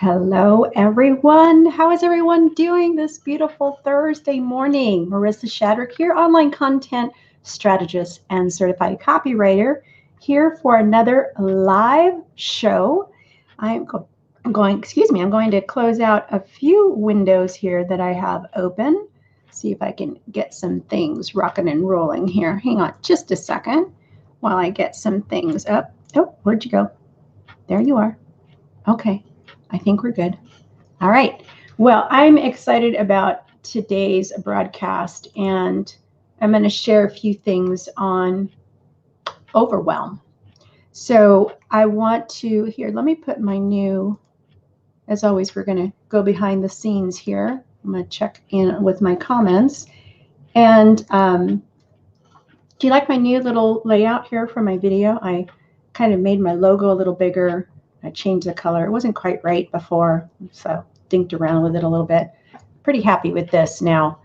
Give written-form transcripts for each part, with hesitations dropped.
Hello, everyone. How is everyone doing this beautiful Thursday morning? Marisa Shadrick here, online content strategist and certified copywriter, here for another live show. I'm going to close out a few windows here that I have open. See if I can get some things rocking and rolling here. Hang on just a second while I get some things up. Oh, where'd you go? There you are. Okay. I think we're good. All right. Well, I'm excited about today's broadcast, and I'm going to share a few things on overwhelm. So I want to, here, let me put my new, as always, we're going to go behind the scenes here. I'm going to check in with my comments. And do you like my new little layout here for my video? I kind of made my logo a little bigger. I changed the color. It wasn't quite right before, so dinked around with it a little bit. Pretty happy with this now.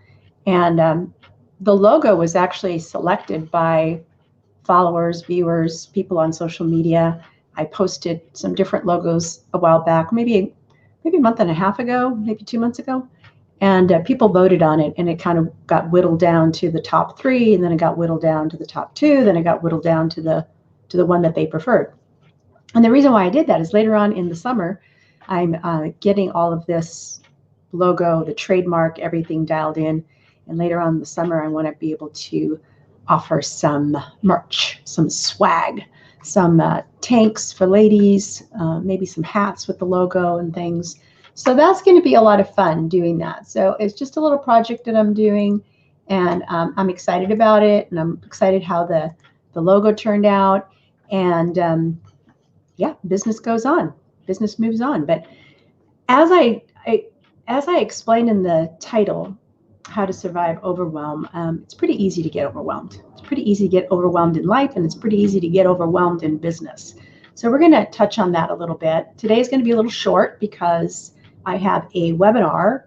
And the logo was actually selected by followers, viewers, people on social media. I posted some different logos a while back, maybe a month and a half ago, maybe 2 months ago. And people voted on it, and it kind of got whittled down to the top 3, and then it got whittled down to the top 2, then it got whittled down to the one that they preferred. And the reason why I did that is later on in the summer, I'm getting all of this logo, the trademark, everything dialed in. And later on in the summer, I want to be able to offer some merch, some swag, some tanks for ladies, maybe some hats with the logo and things. So that's going to be a lot of fun doing that. So it's just a little project that I'm doing, and I'm excited about it, and I'm excited how the logo turned out. And yeah, business goes on, business moves on. But as I explained in the title, How to Survive Overwhelm, it's pretty easy to get overwhelmed. It's pretty easy to get overwhelmed in life, and it's pretty easy to get overwhelmed in business. So we're going to touch on that a little bit. Today is going to be a little short because I have a webinar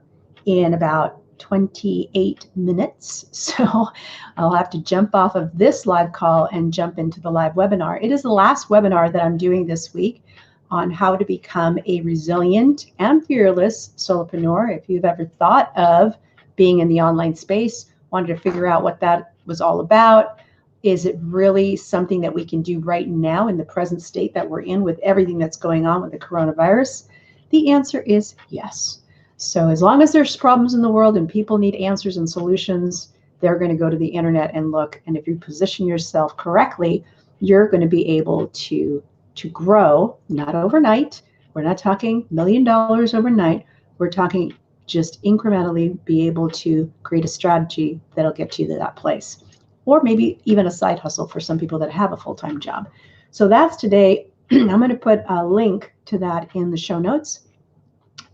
in about 28 minutes. So I'll have to jump off of this live call and jump into the live webinar. It is the last webinar that I'm doing this week on how to become a resilient and fearless solopreneur. If you've ever thought of being in the online space, wanted to figure out what that was all about, is it really something that we can do right now in the present state that we're in with everything that's going on with the coronavirus? The answer is yes. So as long as there's problems in the world and people need answers and solutions, they're going to go to the internet and look. And if you position yourself correctly, you're going to be able to grow, not overnight. We're not talking $1 million overnight. We're talking just incrementally be able to create a strategy that'll get you to that place. Or maybe even a side hustle for some people that have a full-time job. So that's today. I'm going to put a link to that in the show notes.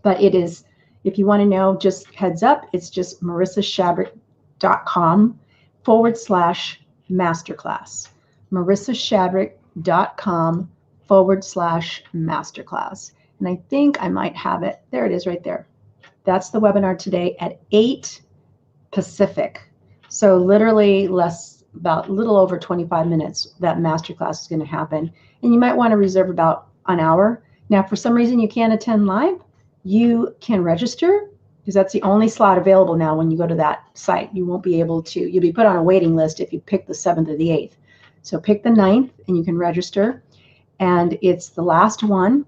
But it is, if you want to know, just heads up, it's just marissashadrick.com/masterclass. marissashadrick.com/masterclass. And I think I might have it. There it is right there. That's the webinar today at 8 Pacific. So literally about a little over 25 minutes, that masterclass is going to happen. And you might want to reserve about an hour. Now, if for some reason you can't attend live, you can register, because that's the only slot available now when you go to that site. You won't be able to, you'll be put on a waiting list if you pick the 7th or the 8th. So pick the 9th and you can register. And it's the last one,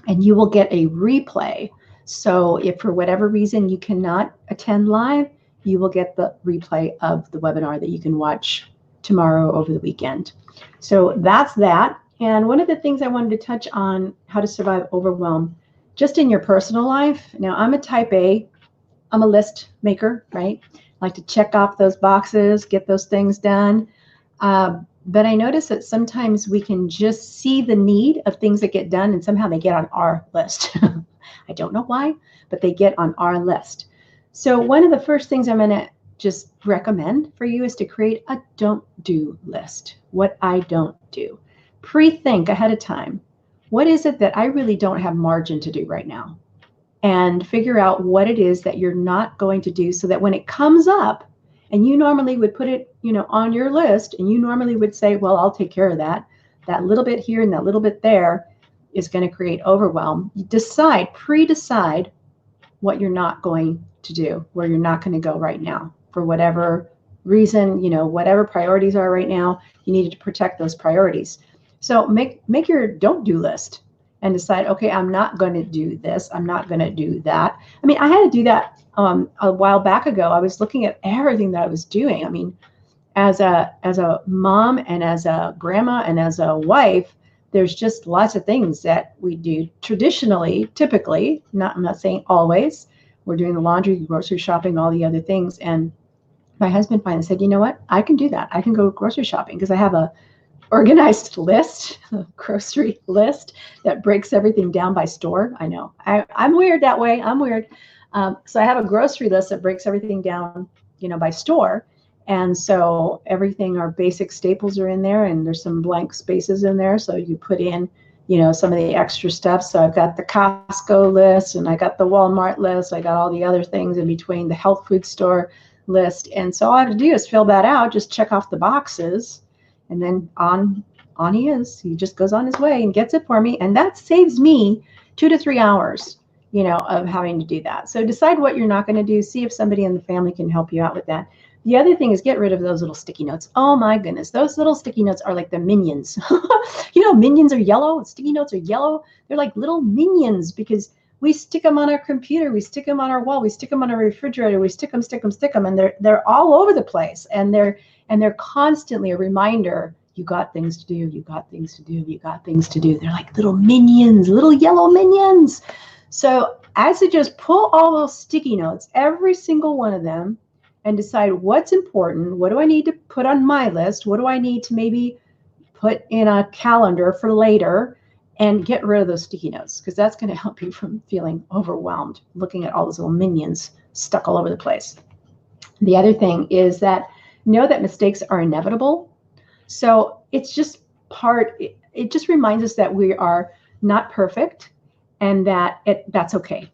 and you will get a replay. So if for whatever reason you cannot attend live, you will get the replay of the webinar that you can watch tomorrow over the weekend. So that's that. And one of the things I wanted to touch on, how to survive overwhelm, just in your personal life. Now, I'm a type A. I'm a list maker, right? I like to check off those boxes, get those things done. But I notice that sometimes we can just see the need of things that get done, and somehow they get on our list. I don't know why, but they get on our list. So one of the first things I'm going to just recommend for you is to create a don't do list. What I don't do. Pre-think ahead of time. What is it that I really don't have margin to do right now? And figure out what it is that you're not going to do, so that when it comes up, and you normally would put it, on your list, and you normally would say, well, I'll take care of that little bit here and that little bit there. is going to create overwhelm. You pre-decide what you're not going to do, where you're not going to go right now for whatever reason, whatever priorities are right now, you need to protect those priorities. So make your don't do list and decide, okay, I'm not going to do this. I'm not going to do that. I mean, I had to do that a while back ago. I was looking at everything that I was doing. I mean, as a mom and as a grandma and as a wife, there's just lots of things that we do traditionally, typically, I'm not saying always. We're doing the laundry, grocery shopping, all the other things. And my husband finally said, you know what? I can do that. I can go grocery shopping because I have a organized list, a grocery list that breaks everything down by store. I know. I'm weird that way. I'm weird. So I have a grocery list that breaks everything down, by store. And so everything, our basic staples are in there, and there's some blank spaces in there. So you put in, some of the extra stuff. So I've got the Costco list, and I got the Walmart list. I got all the other things in between, the health food store list. And so all I have to do is fill that out, just check off the boxes, and then on he is. He just goes on his way and gets it for me. And that saves me 2 to 3 hours, of having to do that. So decide what you're not going to do. See if somebody in the family can help you out with that. The other thing is get rid of those little sticky notes. Oh my goodness, those little sticky notes are like the minions. Minions are yellow, sticky notes are yellow. They're like little minions because we stick them on our computer, we stick them on our wall, we stick them on our refrigerator, we stick them, and they're all over the place. And they're constantly a reminder, you got things to do, you got things to do, you got things to do. They're like little minions, little yellow minions. So I suggest pull all those sticky notes, every single one of them, and decide what's important. What do I need to put on my list? What do I need to maybe put in a calendar for later? And get rid of those sticky notes, because that's going to help you from feeling overwhelmed, looking at all those little minions stuck all over the place. The other thing is that know that mistakes are inevitable. So it's just it just reminds us that we are not perfect, and that that's okay,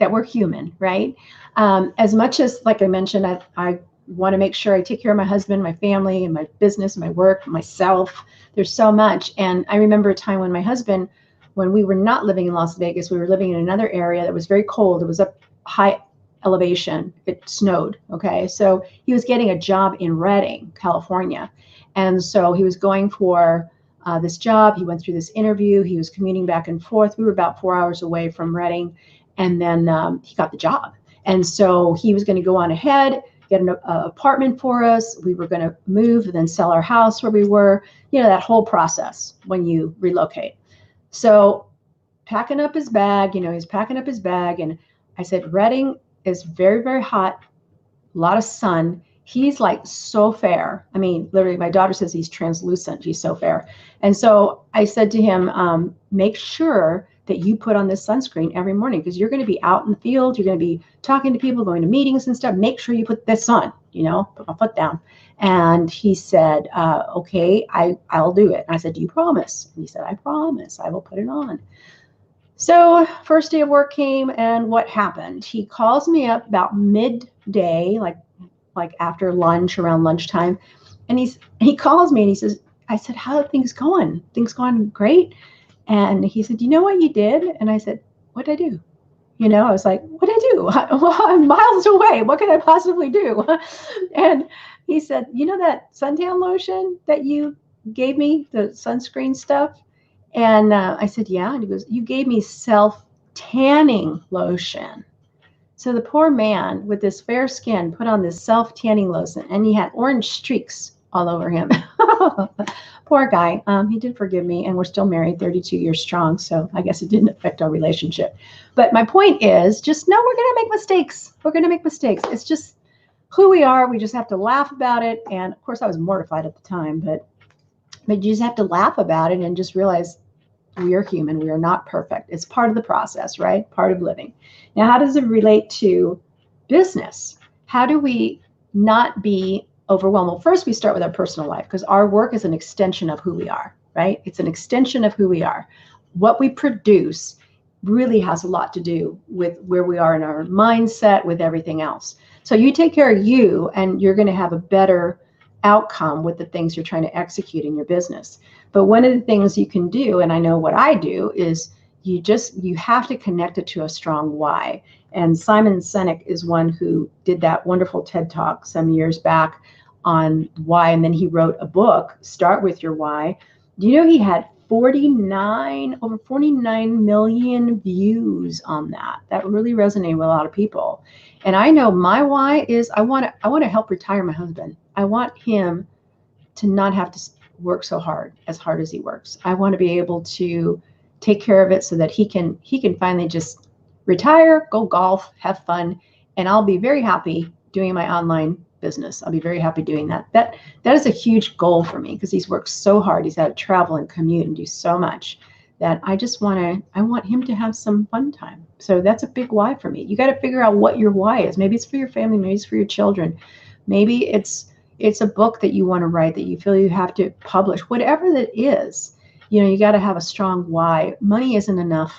that we're human, right? As much as, like I mentioned, I want to make sure I take care of my husband, my family, and my business, my work, myself. There's so much. And I remember a time when we were not living in Las Vegas, we were living in another area that was very cold. It was up high elevation. It snowed. Okay. So he was getting a job in Redding, California. And so he was going for this job. He went through this interview. He was commuting back and forth. We were about 4 hours away from Redding. And then he got the job. And so he was going to go on ahead, get an apartment for us. We were going to move and then sell our house where we were, that whole process when you relocate. So packing up his bag, he's packing up his bag. And I said, Redding is very, very hot, a lot of sun. He's like so fair. I mean, literally, my daughter says he's translucent. He's so fair. And so I said to him, make sure that you put on this sunscreen every morning, because you're going to be out in the field. You're going to be talking to people, going to meetings and stuff. Make sure you put this on, put my foot down. And he said, okay, I'll do it. And I said, do you promise? And he said, I promise, I will put it on. So first day of work came, and what happened? He calls me up about midday, like after lunch, around lunchtime. And he calls me and he says, I said, how are things going? Things going great? And he said, you know what you did? And I said, what did I do? I was like, what did I do? Well, I'm miles away. What can I possibly do? And he said, that suntan lotion that you gave me, the sunscreen stuff? And I said, yeah. And he goes, you gave me self-tanning lotion. So the poor man with this fair skin put on this self-tanning lotion, and he had orange streaks all over him. Poor guy. He did forgive me, and we're still married 32 years strong. So I guess it didn't affect our relationship. But my point is, just know we're going to make mistakes. We're going to make mistakes. It's just who we are. We just have to laugh about it. And of course, I was mortified at the time, but you just have to laugh about it and just realize we are human. We are not perfect. It's part of the process, right? Part of living. Now, how does it relate to business? How do we not be overwhelmed? Well, first we start with our personal life, because our work is an extension of who we are, right? It's an extension of who we are. What we produce really has a lot to do with where we are in our mindset, with everything else. So you take care of you, and you're going to have a better outcome with the things you're trying to execute in your business. But one of the things you can do, and I know what I do, is you have to connect it to a strong why. And Simon Sinek is one who did that wonderful TED Talk some years back on why, and then he wrote a book, Start With Your Why. You know, he had over 49 million views on that. That really resonated with a lot of people. And I know my why is I want to help retire my husband. I want him to not have to work so hard as he works. I want to be able to take care of it so that he can finally just retire, go golf, have fun, and I'll be very happy doing my online business. I'll be very happy doing that. That is a huge goal for me because he's worked so hard. He's had to travel and commute and do so much that I want him to have some fun time. So that's a big why for me. You got to figure out what your why is. Maybe it's for your family, maybe it's for your children. Maybe it's a book that you want to write that you feel you have to publish. Whatever that is, you got to have a strong why. Money isn't enough.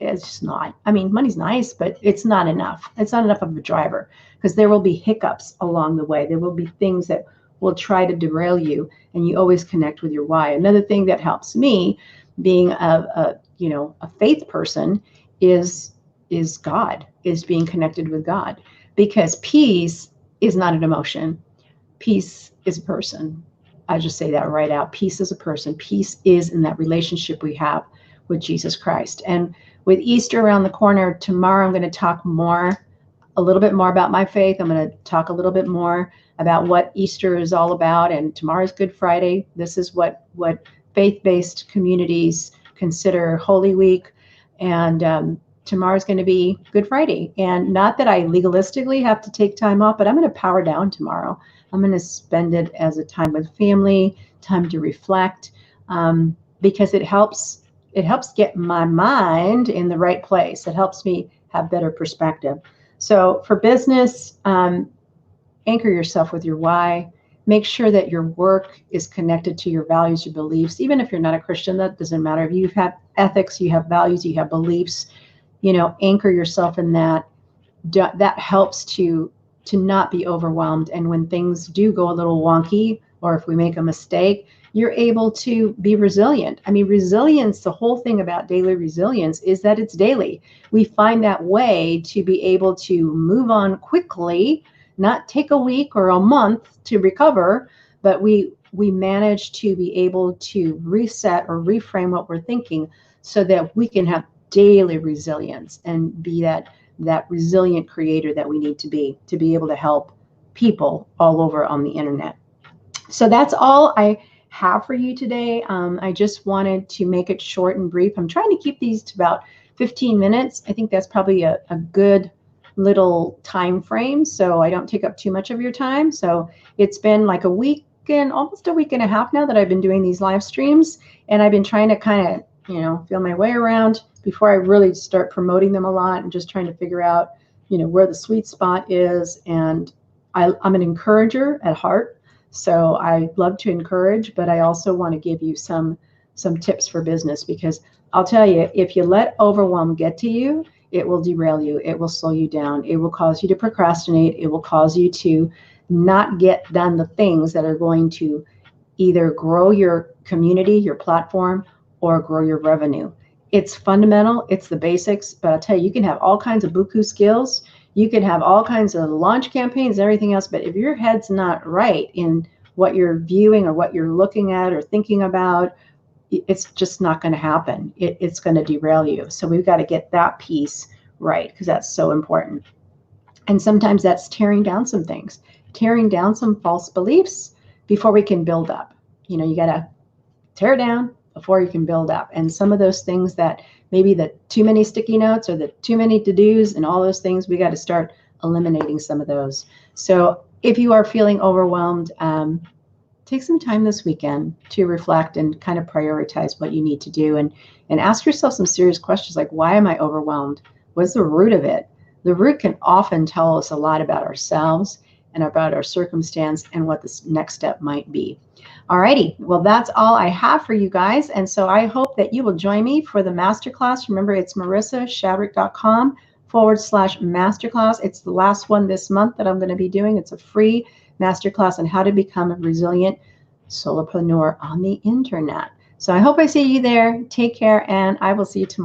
It's just not. I mean, money's nice, but it's not enough. It's not enough of a driver because there will be hiccups along the way. There will be things that will try to derail you, and you always connect with your why. Another thing that helps me, being a faith person, is God, is being connected with God, because peace is not an emotion. Peace is a person. I just say that right out. Peace is a person. Peace is in that relationship we have with Jesus Christ. And with Easter around the corner, tomorrow I'm going to talk a little bit more about my faith. I'm going to talk a little bit more about what Easter is all about. And tomorrow's Good Friday. This is what faith-based communities consider Holy Week. And tomorrow's going to be Good Friday. And not that I legalistically have to take time off, but I'm going to power down tomorrow. I'm going to spend it as a time with family, time to reflect, because it helps get my mind in the right place. It helps me have better perspective. So for business, anchor yourself with your why. Make sure that your work is connected to your values, your beliefs. Even if you're not a Christian, that doesn't matter. If you have ethics, you have values, you have beliefs, anchor yourself in that. That helps to not be overwhelmed. And when things do go a little wonky, or if we make a mistake, you're able to be resilient. I mean, resilience, the whole thing about daily resilience is that it's daily. We find that way to be able to move on quickly, not take a week or a month to recover, but we manage to be able to reset or reframe what we're thinking so that we can have daily resilience and be that resilient creator that we need to be able to help people all over on the internet. So that's all I have for you today. I just wanted to make it short and brief. I'm trying to keep these to about 15 minutes. I think that's probably a good little time frame, so I don't take up too much of your time. So it's been like almost a week and a half now that I've been doing these live streams, and I've been trying to kind of feel my way around before I really start promoting them a lot, and just trying to figure out where the sweet spot is. And I'm an encourager at heart, so I love to encourage, but I also want to give you some tips for business, because I'll tell you, if you let overwhelm get to you, it will derail you. It will slow you down. It will cause you to procrastinate. It will cause you to not get done the things that are going to either grow your community, your platform, or grow your revenue. It's fundamental. It's the basics. But I'll tell you, you can have all kinds of buku skills. You can have all kinds of launch campaigns and everything else. But if your head's not right in what you're viewing or what you're looking at or thinking about, it's just not going to happen. It's going to derail you. So we've got to get that piece right, because that's so important. And sometimes that's tearing down some things, tearing down some false beliefs before we can build up. You got to tear down before you can build up. And some of those things that maybe the too many sticky notes or the too many to-dos and all those things, we got to start eliminating some of those. So if you are feeling overwhelmed, take some time this weekend to reflect and kind of prioritize what you need to do, and ask yourself some serious questions like, why am I overwhelmed? What's the root of it? The root can often tell us a lot about ourselves and about our circumstance and what this next step might be. Alrighty, well, that's all I have for you guys. And so I hope that you will join me for the masterclass. Remember, it's marissashadrick.com/masterclass. It's the last one this month that I'm going to be doing. It's a free masterclass on how to become a resilient solopreneur on the internet. So I hope I see you there. Take care, and I will see you tomorrow.